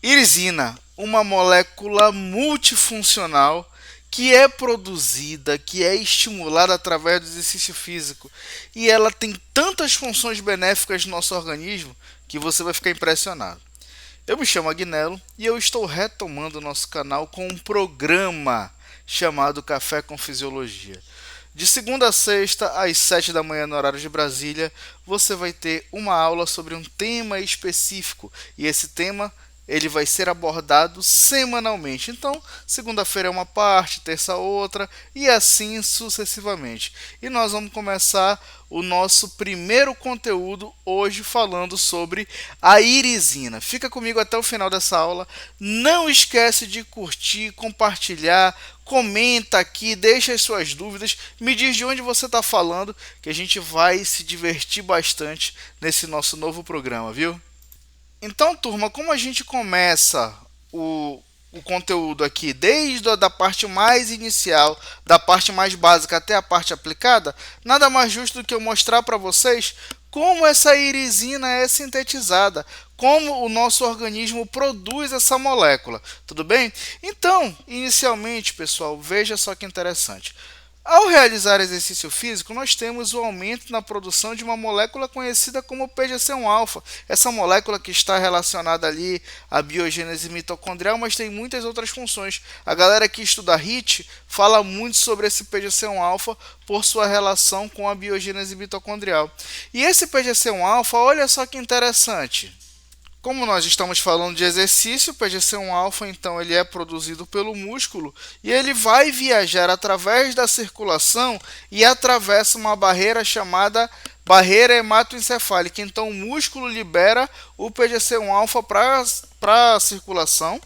Irisina, uma molécula multifuncional que é produzida, que é estimulada através do exercício físico e ela tem tantas funções benéficas no nosso organismo que você vai ficar impressionado. Eu me chamo Agnello e eu estou retomando o nosso canal com um programa chamado Café com Fisiologia. De segunda a sexta, às 7 da manhã, no horário de Brasília, você vai ter uma aula sobre um tema específico. E esse tema ele vai ser abordado semanalmente. Então, segunda-feira é uma parte, terça outra, e assim sucessivamente. E nós vamos começar o nosso primeiro conteúdo hoje falando sobre a irisina. Fica comigo até o final dessa aula. Não esquece de curtir, compartilhar, comenta aqui, deixa as suas dúvidas, me diz de onde você está falando, que a gente vai se divertir bastante nesse nosso novo programa, viu? Então, turma, como a gente começa o conteúdo aqui desde a da parte mais inicial, da parte mais básica até a parte aplicada, nada mais justo do que eu mostrar para vocês como essa irisina é sintetizada, como o nosso organismo produz essa molécula, tudo bem? Então, inicialmente, pessoal, veja só que interessante. Ao realizar exercício físico, nós temos o aumento na produção de uma molécula conhecida como PGC1-alfa. Essa molécula que está relacionada ali à biogênese mitocondrial, mas tem muitas outras funções. A galera que estuda HIIT fala muito sobre esse PGC1-alfa por sua relação com a biogênese mitocondrial. E esse PGC1-alfa, olha só que interessante. Como nós estamos falando de exercício, o PGC1-alfa então ele é produzido pelo músculo e ele vai viajar através da circulação e atravessa uma barreira chamada barreira hematoencefálica. Então o músculo libera o PGC1-alfa para a circulação.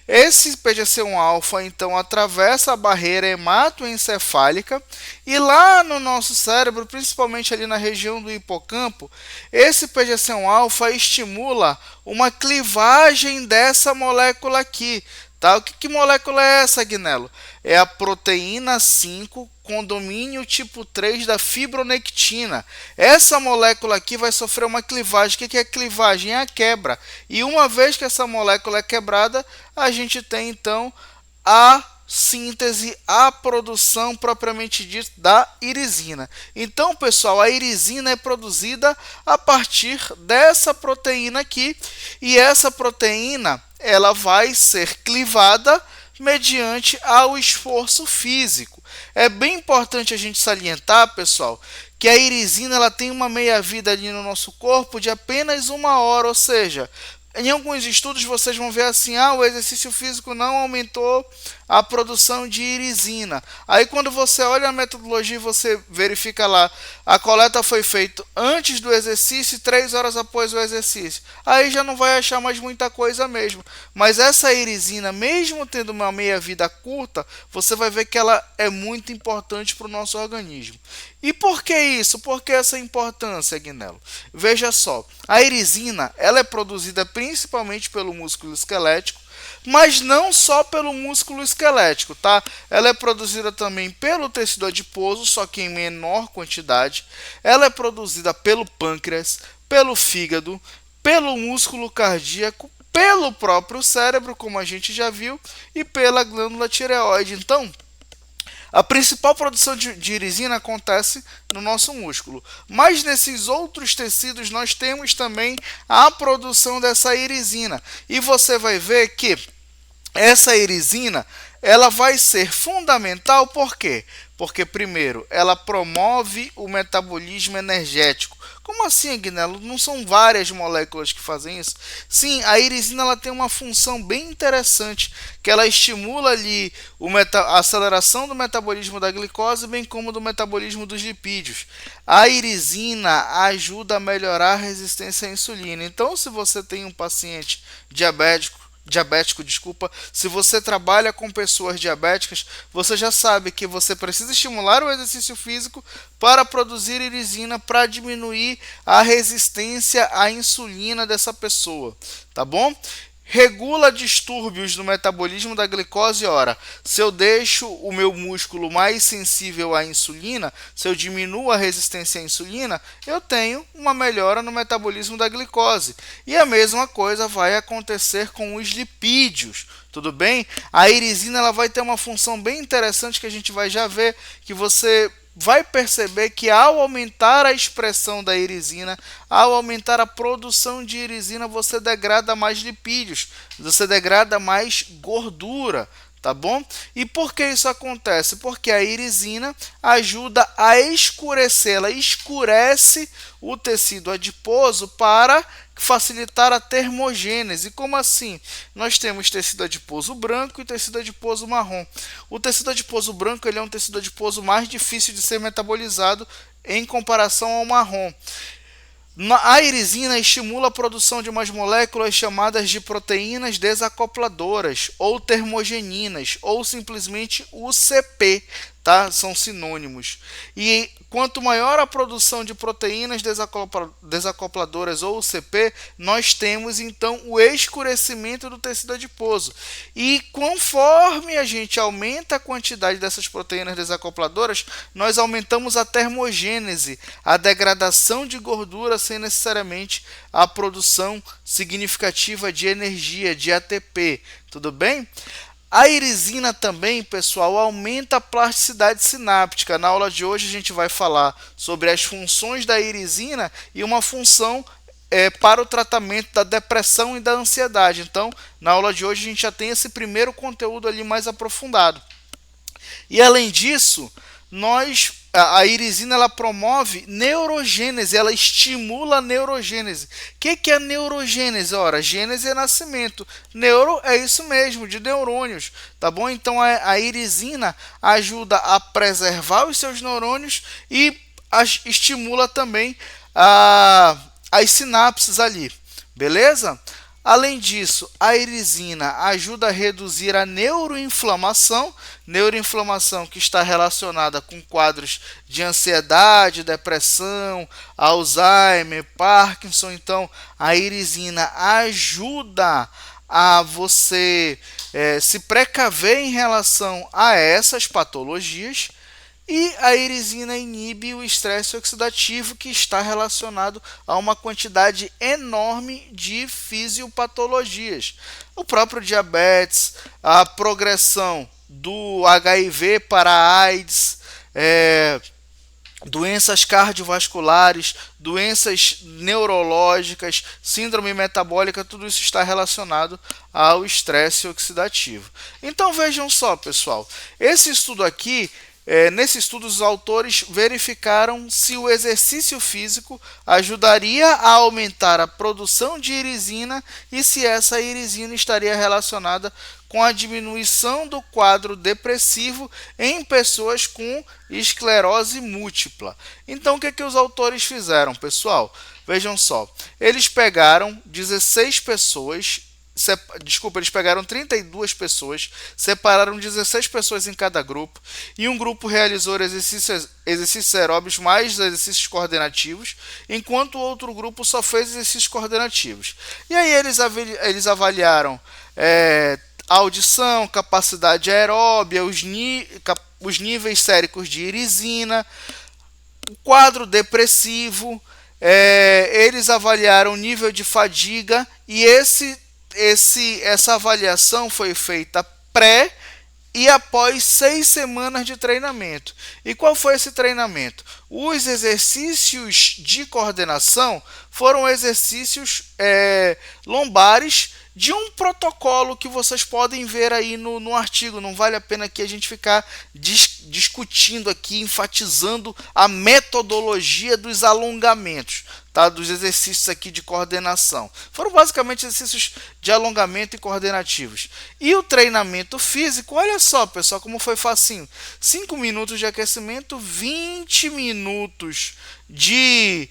Esse PGC1-alfa então atravessa a barreira hematoencefálica e lá no nosso cérebro, principalmente ali na região do hipocampo, esse PGC1-alfa estimula uma clivagem dessa molécula aqui. Tá? Que molécula é essa, Agnello? É a proteína 5 com domínio tipo 3 da fibronectina. Essa molécula aqui vai sofrer uma clivagem. O que é clivagem? É a quebra. E uma vez que essa molécula é quebrada, a gente tem então a síntese, a produção propriamente dita da irisina. Então, pessoal, a irisina é produzida a partir dessa proteína aqui, e essa proteína ela vai ser clivada mediante ao esforço físico. É bem importante a gente salientar, pessoal, que a irisina ela tem uma meia-vida ali no nosso corpo de apenas 1 hora, ou seja, em alguns estudos vocês vão ver assim, o exercício físico não aumentou a produção de irisina. Aí quando você olha a metodologia, você verifica lá, a coleta foi feita antes do exercício e 3 horas após o exercício. Aí já não vai achar mais muita coisa mesmo. Mas essa irisina, mesmo tendo uma meia-vida curta, você vai ver que ela é muito importante para o nosso organismo. E por que isso? Por que essa importância, Agnello? Veja só, a irisina ela é produzida principalmente pelo músculo esquelético, mas não só pelo músculo esquelético, tá? Ela é produzida também pelo tecido adiposo, só que em menor quantidade. Ela é produzida pelo pâncreas, pelo fígado, pelo músculo cardíaco, pelo próprio cérebro, como a gente já viu, e pela glândula tireoide. Então, a principal produção de irisina acontece no nosso músculo, mas nesses outros tecidos nós temos também a produção dessa irisina. E você vai ver que essa irisina ela vai ser fundamental, por quê? Porque, primeiro, ela promove o metabolismo energético. Como assim, Agnello? Não são várias moléculas que fazem isso? Sim, a irisina ela tem uma função bem interessante, que ela estimula ali a aceleração do metabolismo da glicose, bem como do metabolismo dos lipídios. A irisina ajuda a melhorar a resistência à insulina. Então, se você tem um paciente diabético, desculpa, se você trabalha com pessoas diabéticas, você já sabe que você precisa estimular o exercício físico para produzir irisina para diminuir a resistência à insulina dessa pessoa, tá bom? regula distúrbios no metabolismo da glicose. Ora, se eu deixo o meu músculo mais sensível à insulina, se eu diminuo a resistência à insulina, eu tenho uma melhora no metabolismo da glicose. E a mesma coisa vai acontecer com os lipídios. Tudo bem? A irisina ela vai ter uma função bem interessante que a gente vai já ver, que você vai perceber que ao aumentar a expressão da irisina, ao aumentar a produção de irisina, você degrada mais lipídios, você degrada mais gordura, tá bom? E por que isso acontece? Porque a irisina ajuda a escurecer, ela escurece o tecido adiposo para facilitar a termogênese. Como assim? Nós temos tecido adiposo branco e tecido adiposo marrom. O tecido adiposo branco ele é um tecido adiposo mais difícil de ser metabolizado em comparação ao marrom. A irisina estimula a produção de umas moléculas chamadas de proteínas desacopladoras, ou termogeninas, ou simplesmente UCP, tá? São sinônimos. E quanto maior a produção de proteínas desacopladoras, ou UCP, nós temos então o escurecimento do tecido adiposo. E conforme a gente aumenta a quantidade dessas proteínas desacopladoras, nós aumentamos a termogênese, a degradação de gordura sem necessariamente a produção significativa de energia, de ATP. Tudo bem? A irisina também, pessoal, aumenta a plasticidade sináptica. Na aula de hoje a gente vai falar sobre as funções da irisina e uma função para o tratamento da depressão e da ansiedade. Então, na aula de hoje a gente já tem esse primeiro conteúdo ali mais aprofundado. E além disso, a irisina ela promove neurogênese, ela estimula a neurogênese. O que é a neurogênese? Ora, gênese é nascimento, neuro é isso mesmo, de neurônios, tá bom? Então a irisina ajuda a preservar os seus neurônios e estimula também as sinapses ali, beleza? Além disso, a irisina ajuda a reduzir a neuroinflamação que está relacionada com quadros de ansiedade, depressão, Alzheimer, Parkinson. Então, a irisina ajuda a você se precaver em relação a essas patologias. E a irisina inibe o estresse oxidativo, que está relacionado a uma quantidade enorme de fisiopatologias. O próprio diabetes, a progressão do HIV para a AIDS, doenças cardiovasculares, doenças neurológicas, síndrome metabólica, tudo isso está relacionado ao estresse oxidativo. Então vejam só, pessoal, esse estudo aqui, nesse estudo, os autores verificaram se o exercício físico ajudaria a aumentar a produção de irisina e se essa irisina estaria relacionada com a diminuição do quadro depressivo em pessoas com esclerose múltipla. Então, o que os autores fizeram, pessoal? Vejam só, eles pegaram 16 pessoas. Eles pegaram 32 pessoas, separaram 16 pessoas em cada grupo, e um grupo realizou exercícios aeróbicos mais exercícios coordenativos, enquanto o outro grupo só fez exercícios coordenativos. E aí eles avaliaram a audição, capacidade aeróbia, os níveis séricos de irisina, o quadro depressivo, eles avaliaram o nível de fadiga, e essa avaliação foi feita pré e após 6 semanas de treinamento. E qual foi esse treinamento? Os exercícios de coordenação foram exercícios lombares de um protocolo que vocês podem ver aí no artigo. Não vale a pena aqui a gente ficar discutindo aqui, enfatizando a metodologia dos alongamentos, tá? Dos exercícios aqui de coordenação. Foram basicamente exercícios de alongamento e coordenativos. E o treinamento físico, olha só, pessoal, como foi facinho. 5 minutos de aquecimento, 20 minutos de...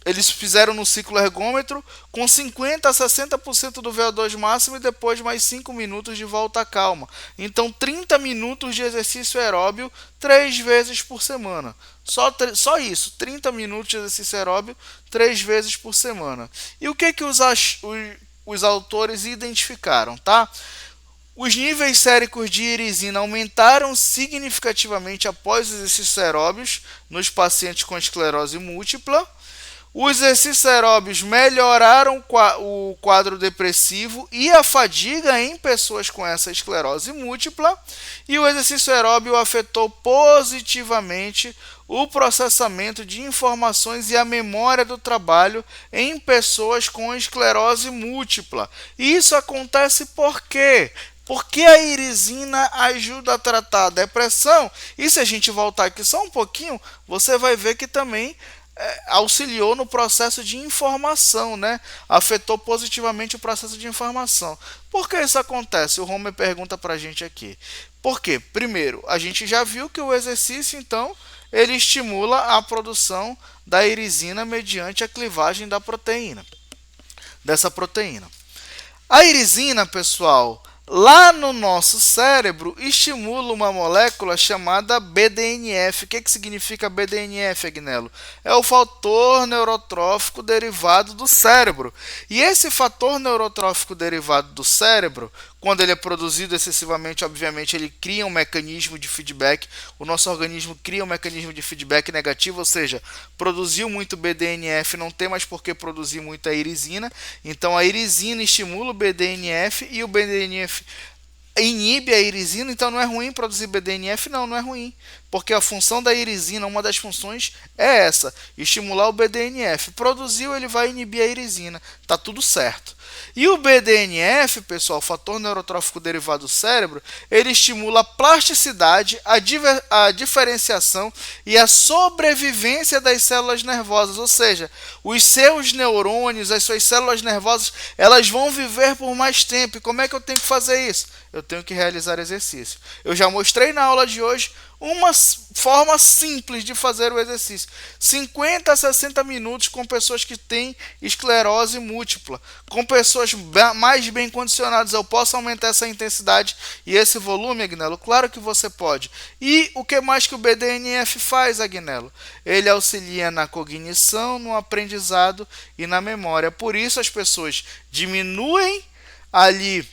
eles fizeram no ciclo ergômetro com 50% a 60% do VO2 máximo e depois mais 5 minutos de volta à calma. Então 30 minutos de exercício aeróbio 3 vezes por semana. Só isso, 30 minutos de exercício aeróbio 3 vezes por semana. E o que os autores identificaram, tá? Os níveis séricos de irisina aumentaram significativamente após os exercícios aeróbios nos pacientes com esclerose múltipla. Os exercícios aeróbios melhoraram o quadro depressivo e a fadiga em pessoas com essa esclerose múltipla. E o exercício aeróbio afetou positivamente o processamento de informações e a memória do trabalho em pessoas com esclerose múltipla. E isso acontece por quê? Porque a irisina ajuda a tratar a depressão. E se a gente voltar aqui só um pouquinho, você vai ver que também auxiliou no processo de informação, né? Afetou positivamente o processo de informação. Por que isso acontece? O Homer pergunta para a gente aqui. Por quê? Primeiro, a gente já viu que o exercício, então, ele estimula a produção da irisina mediante a clivagem da proteína, dessa proteína. A irisina, pessoal, lá no nosso cérebro, estimula uma molécula chamada BDNF. O que significa BDNF, Agnello? É o fator neurotrófico derivado do cérebro. E esse fator neurotrófico derivado do cérebro, quando ele é produzido excessivamente, obviamente, ele cria um mecanismo de feedback. O nosso organismo cria um mecanismo de feedback negativo, ou seja, produziu muito BDNF, não tem mais por que produzir muita irisina. Então a irisina estimula o BDNF e o BDNF inibe a irisina, então não é ruim produzir BDNF, não é ruim, porque a função da irisina, uma das funções é essa, estimular o BDNF. Produziu, ele vai inibir a irisina, tá tudo certo. E o BDNF, pessoal, o fator neurotrófico derivado do cérebro, ele estimula a plasticidade, a diferenciação e a sobrevivência das células nervosas, ou seja, os seus neurônios, as suas células nervosas, elas vão viver por mais tempo. E como é que eu tenho que fazer isso? Eu tenho que realizar exercício. Eu já mostrei na aula de hoje uma forma simples de fazer o exercício. 50 a 60 minutos com pessoas que têm esclerose múltipla. Com pessoas mais bem condicionadas, eu posso aumentar essa intensidade e esse volume, Agnello? Claro que você pode. E o que mais que o BDNF faz, Agnello? Ele auxilia na cognição, no aprendizado e na memória. Por isso as pessoas diminuem ali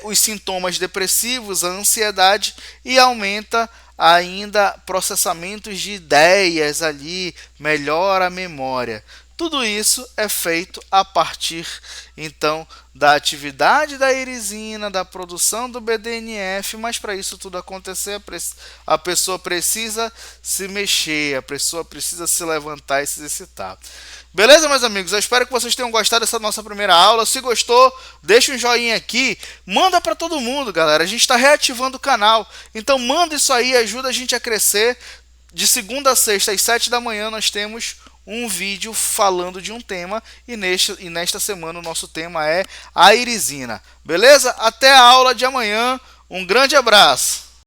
os sintomas depressivos, a ansiedade, e aumenta ainda processamentos de ideias ali, melhora a memória. Tudo isso é feito a partir, então, da atividade da irisina, da produção do BDNF, mas para isso tudo acontecer, a pessoa precisa se mexer, a pessoa precisa se levantar e se exercitar. Beleza, meus amigos? Eu espero que vocês tenham gostado dessa nossa primeira aula. Se gostou, deixa um joinha aqui. Manda para todo mundo, galera. A gente está reativando o canal. Então manda isso aí, ajuda a gente a crescer. De segunda a sexta, às 7 da manhã, nós temos um vídeo falando de um tema. E nesta semana o nosso tema é a irisina. Beleza? Até a aula de amanhã. Um grande abraço.